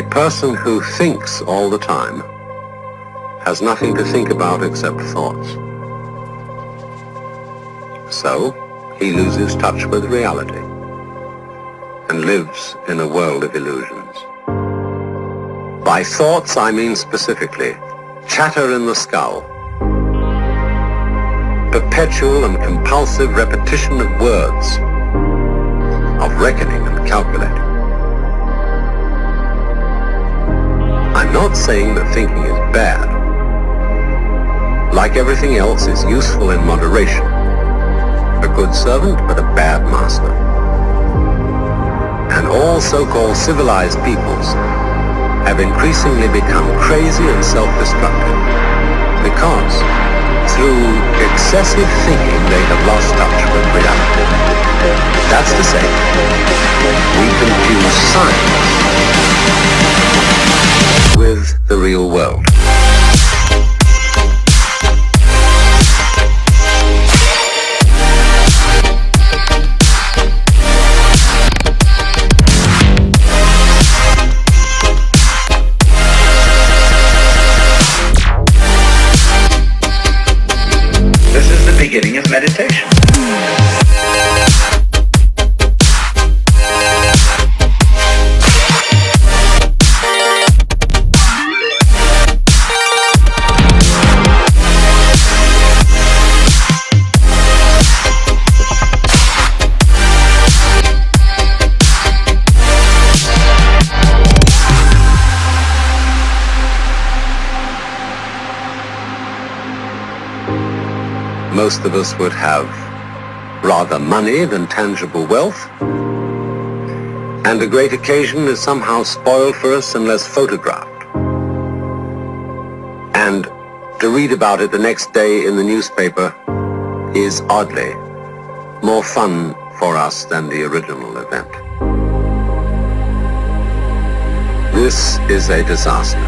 A person who thinks all the time has nothing to think about except thoughts. So, he loses touch with reality and lives in a world of illusions. By thoughts, I mean specifically chatter in the skull, perpetual and compulsive repetition of words, of reckoning and calculating. I'm not saying that thinking is bad. Like everything else, it's useful in moderation. A good servant, but a bad master. And all so-called civilized peoples have increasingly become crazy and self-destructive because through excessive thinking they have lost touch with reality. That's to say, we confuse science with the real world. This is the beginning of meditation. Most of us would have rather money than tangible wealth, and a great occasion is somehow spoiled for us unless photographed. And to read about it the next day in the newspaper is oddly more fun for us than the original event. This is a disaster,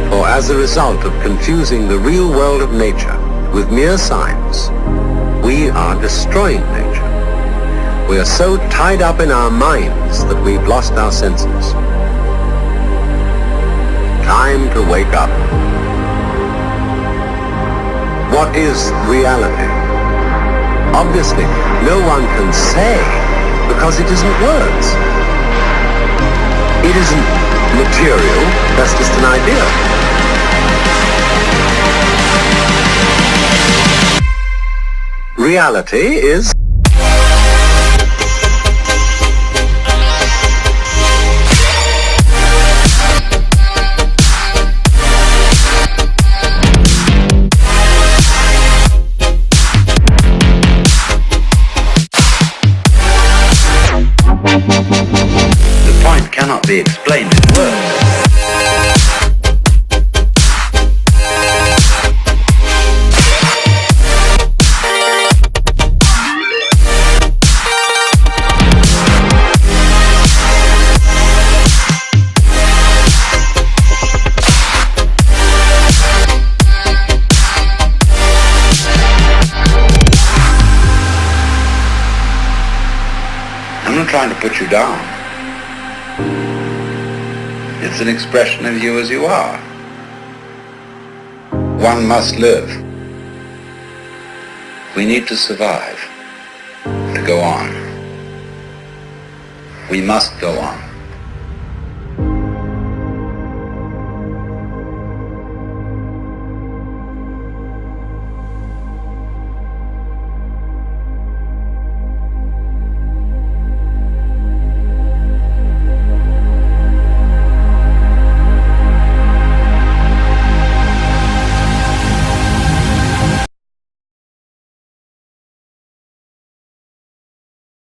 for as a result of confusing the real world of nature with mere science, we are destroying nature. We are so tied up in our minds that we've lost our senses. Time to wake up. What is reality? Obviously, no one can say because it isn't words. It isn't material, that's just an idea. Reality is the point cannot be explained in words. I'm not trying to put you down. It's an expression of you as you are. One must live. We need to survive, to go on. We must go on.